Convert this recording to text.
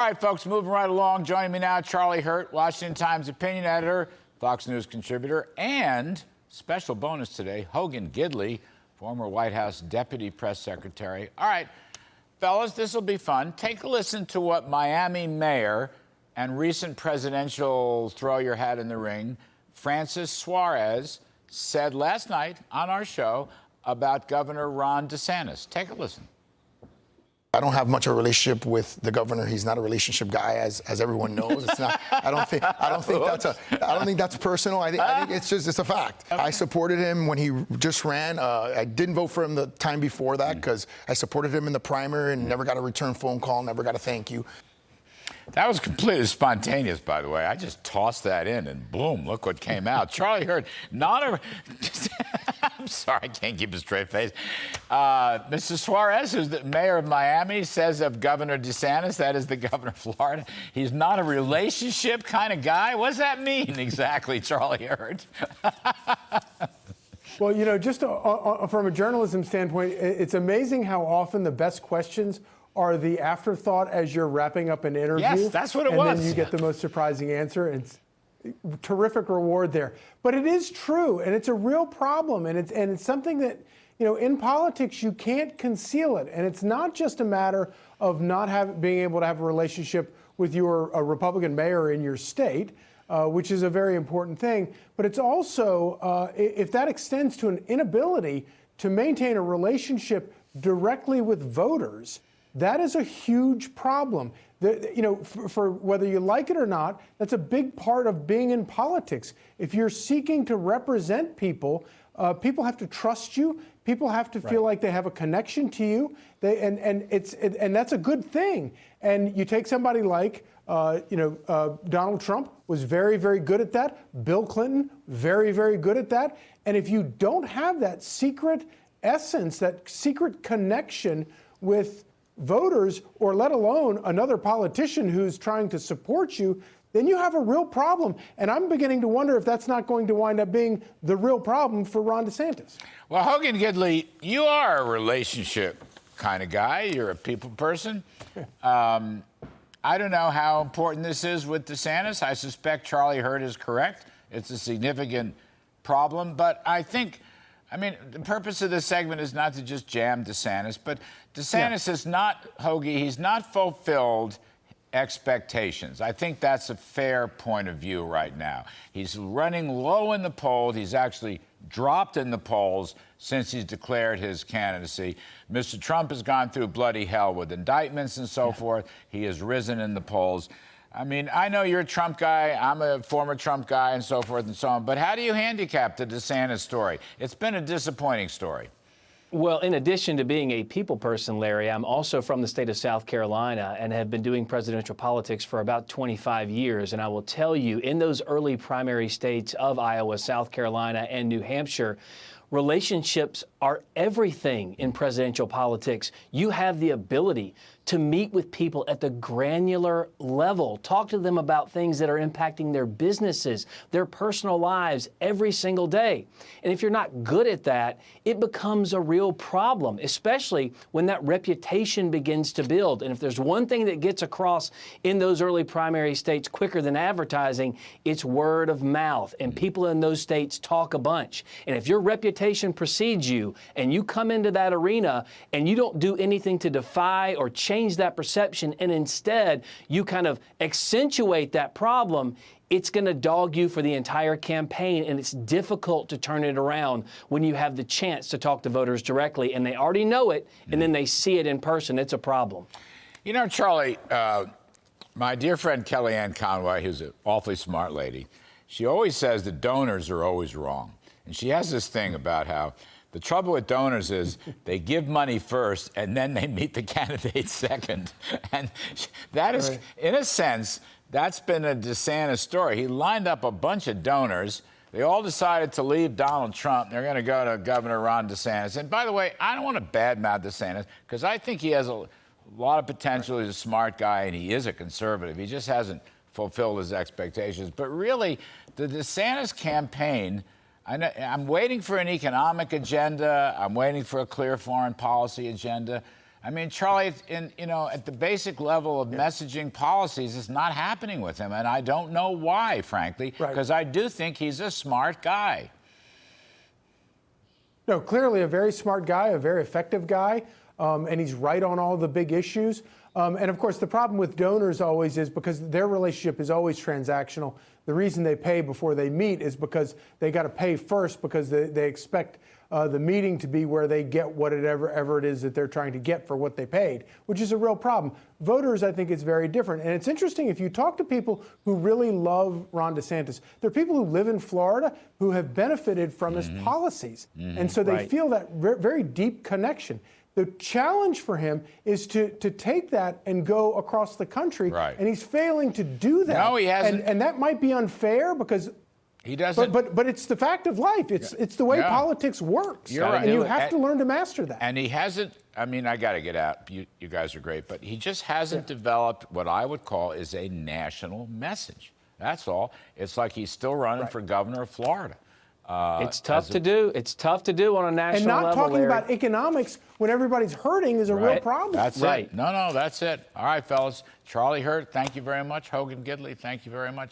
All right, folks, moving right along. Joining me now, Charlie Hurt, Washington Times opinion editor, Fox News contributor, and special bonus today, Hogan Gidley, former White House deputy press secretary. All right, fellas, this will be fun. Take a listen to what Miami mayor and recent presidential throw your hat in the ring, Francis Suarez, said last night on our show about Governor Ron DeSantis. Take a listen. I don't have much of a relationship with the governor. He's not a relationship guy, as everyone knows. It's not. I don't think that's personal. I think it's a fact. I supported him when he just ran. I didn't vote for him the time before that because I supported him in the primary and never got a return phone call, never got a thank you. That was completely spontaneous, by the way. I just tossed that in, and boom, look what came out. Charlie Hurt, not a... I'm sorry, I can't keep a straight face. Mr. Suarez, who's the mayor of Miami, says of Governor DeSantis, that is the governor of Florida, he's not a relationship kind of guy. What does that mean exactly, Charlie Hurt? Well, you know, just from a journalism standpoint, it's amazing how often the best questions are the afterthought as you're wrapping up an interview. Yes, that's what it was. And then you get the most surprising answer. It's terrific reward there. But it is true, and it's a real problem, and it's something that, you know, in politics you can't conceal it. And it's not just a matter of not being able to have a relationship with your Republican mayor in your state, which is a very important thing. But it's also, if that extends to an inability to maintain a relationship directly with voters, that is a huge problem. You know, for whether you like it or not, that's a big part of being in politics. If you're seeking to represent people, people have to trust you. People have to feel like they have a connection to you. And that's a good thing. And you take somebody like, Donald Trump was very, very good at that. Bill Clinton, very, very good at that. And if you don't have that secret essence, that secret connection with voters, or let alone another politician who's trying to support you, then you have a real problem. And I'm beginning to wonder if that's not going to wind up being the real problem for Ron DeSantis. Well, Hogan Gidley, you are a relationship kind of guy. You're a people person. I don't know how important this is with DeSantis. I suspect Charlie Hurt is correct. It's a significant problem. But the purpose of this segment is not to just jam DeSantis, but DeSantis is not, Hoagie, he's not fulfilled expectations. I think that's a fair point of view right now. He's running low in the polls. He's actually dropped in the polls since he's declared his candidacy. Mr. Trump has gone through bloody hell with indictments and so forth. He has risen in the polls. I mean, I know you're a Trump guy. I'm a former Trump guy and so forth and so on. But how do you handicap the DeSantis story? It's been a disappointing story. Well, in addition to being a people person, Larry, I'm also from the state of South Carolina and have been doing presidential politics for about 25 years. And I will tell you, in those early primary states of Iowa, South Carolina, and New Hampshire, relationships are everything in presidential politics. You have the ability to meet with people at the granular level, talk to them about things that are impacting their businesses, their personal lives every single day. And if you're not good at that, it becomes a real problem, especially when that reputation begins to build. And if there's one thing that gets across in those early primary states quicker than advertising, it's word of mouth. And people in those states talk a bunch. And if your reputation precedes you and you come into that arena and you don't do anything to defy or change that perception, and instead you kind of accentuate that problem, it's going to dog you for the entire campaign, and it's difficult to turn it around when you have the chance to talk to voters directly, and they already know it, and then they see it in person. It's a problem. You know, Charlie, my dear friend Kellyanne Conway, who's an awfully smart lady, she always says that donors are always wrong. And she has this thing about how the trouble with donors is they give money first and then they meet the candidate second. And that is, in a sense, that's been a DeSantis story. He lined up a bunch of donors. They all decided to leave Donald Trump. They're going to go to Governor Ron DeSantis. And by the way, I don't want to badmouth DeSantis because I think he has a lot of potential. He's a smart guy and he is a conservative. He just hasn't fulfilled his expectations. But really, the DeSantis campaign, I'm waiting for an economic agenda. I'm waiting for a clear foreign policy agenda. I mean, Charlie, at the basic level of messaging policies, it's not happening with him, and I don't know why, frankly, because I do think he's a smart guy. No, clearly a very smart guy, a very effective guy, and he's right on all the big issues. And of course, the problem with donors always is because their relationship is always transactional. The reason they pay before they meet is because they got to pay first because they expect the meeting to be where they get whatever it is that they're trying to get for what they paid, which is a real problem. Voters, I think it's very different. And it's interesting, if you talk to people who really love Ron DeSantis, there are people who live in Florida who have benefited from his policies. And so they feel that very deep connection. The challenge for him is to take that and go across the country, and he's failing to do that. No, he hasn't. And that might be unfair because he doesn't. But it's the fact of life. It's the way politics works. You're right. And you have to learn to master that. And he hasn't. I mean, I got to get out. You guys are great, but he just hasn't developed what I would call is a national message. That's all. It's like he's still running for governor of Florida. It's tough to do. It's tough to do on a national level. And not talking Larry. about economics when everybody's hurting is a real problem. That's it. No, that's it. All right, fellas. Charlie Hurt, thank you very much. Hogan, Gidley, thank you very much.